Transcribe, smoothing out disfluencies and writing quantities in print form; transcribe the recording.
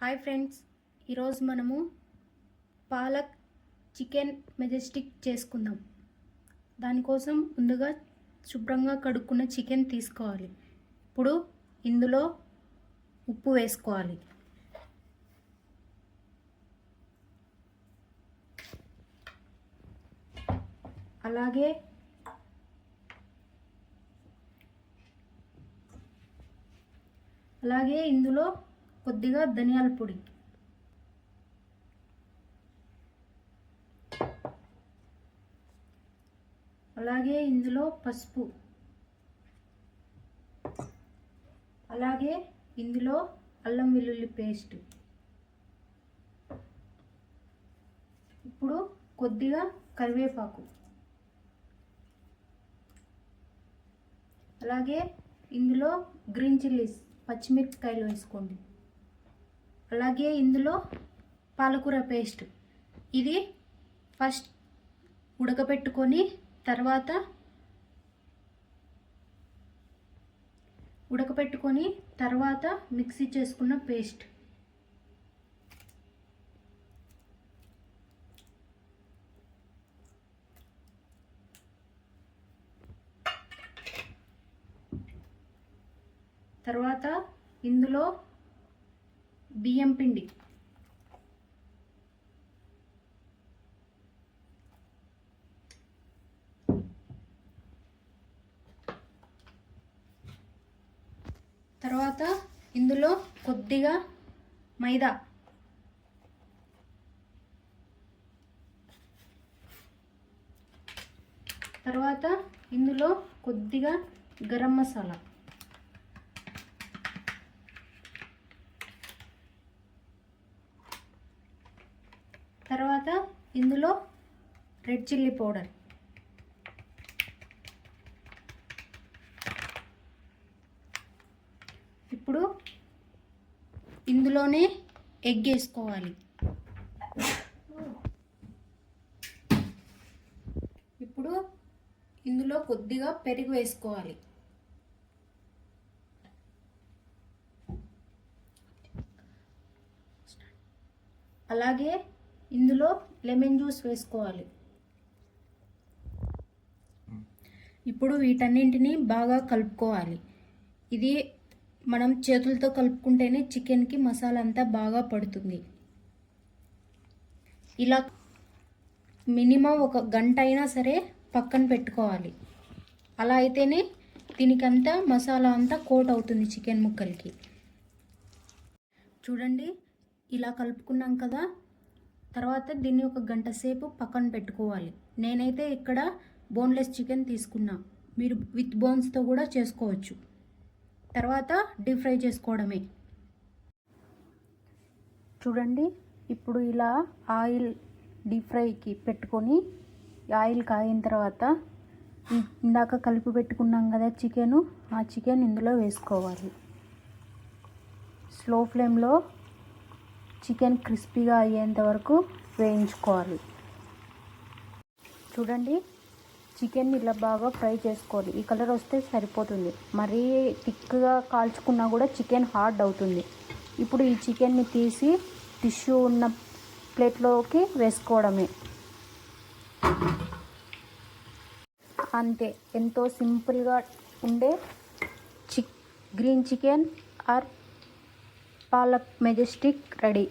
Hi friends, ఈరోజు మనము palak chicken Majestic చేసుకుందాం. దానికోసం ముందుగా శుభ్రంగా కడుక్కున్న చికెన్ తీసుకోవాలి. ఇప్పుడు ఇందులో ఉప్పు వేసుకోవాలి. అలాగే ఇందులో కొద్దిగా ధనియాల పొడి, అలాగే ఇందులో పసుపు, అలాగే ఇందులో అల్లం వెల్లుల్లి పేస్ట్, ఇప్పుడు కొద్దిగా కరివేపాకు, అలాగే ఇందులో గ్రీన్ చిల్లీస్ పచ్చిమిరపకాయలు వేసుకోండి. అలాగే ఇందులో పాలకూర పేస్ట్, ఇది ఫస్ట్ ఉడకబెట్టుకొని తర్వాత మిక్సీ చేసుకున్న పేస్ట్. తర్వాత ఇందులో బియ్యం పిండి, తర్వాత ఇందులో కొద్దిగా మైదా, తర్వాత ఇందులో కొద్దిగా గరం మసాలా, తర్వాత ఇందులో రెడ్ చిల్లీ పౌడర్, ఇప్పుడు ఇందులోనే ఎగ్ వేసుకోవాలి. ఇప్పుడు ఇందులో కొద్దిగా పెరుగు వేసుకోవాలి. అలాగే ఇందులో లెమన్ జ్యూస్ వేసుకోవాలి. ఇప్పుడు వీటన్నింటినీ బాగా కలుపుకోవాలి. ఇది మనం చేతులతో కలుపుకుంటేనే చికెన్కి మసాలా అంతా బాగా పడుతుంది. ఇలా మినిమం 1 గంట అయినా సరే పక్కన పెట్టుకోవాలి. అలా అయితేనే దీనికంతా మసాలా అంతా కోట్ అవుతుంది చికెన్ ముక్కలకి. చూడండి, ఇలా కలుపుకున్నాం కదా. తర్వాత దీన్ని 1 గంట సేపు పక్కన పెట్టుకోవాలి. నేనైతే ఇక్కడ బోన్లెస్ చికెన్ తీసుకున్నా, మీరు విత్ బోన్స్తో కూడా చేసుకోవచ్చు. తర్వాత డీప్ ఫ్రై చేసుకోవడమే. చూడండి, ఇప్పుడు ఇలా ఆయిల్ డీప్ ఫ్రైకి పెట్టుకొని ఆయిల్ కాగిన తర్వాత ఇందాక కలిపి పెట్టుకున్నాం కదా చికెను, ఆ చికెన్ ఇందులో వేసుకోవాలి. స్లో ఫ్లేమ్లో చికెన్ క్రిస్పీగా అయ్యేంత వరకు వేయించుకోవాలి. చూడండి, చికెన్ ఇలా బాగా ఫ్రై చేసుకోవాలి. ఈ కలర్ వస్తే సరిపోతుంది. మరీ థిక్గా కాల్చుకున్నా కూడా చికెన్ హార్డ్ అవుతుంది. ఇప్పుడు ఈ చికెన్ని తీసి టిష్యూ ఉన్న ప్లేట్లోకి వేసుకోవడమే. అంతే, ఎంతో సింపుల్గా ఉండే green chicken or palak Majestic ready.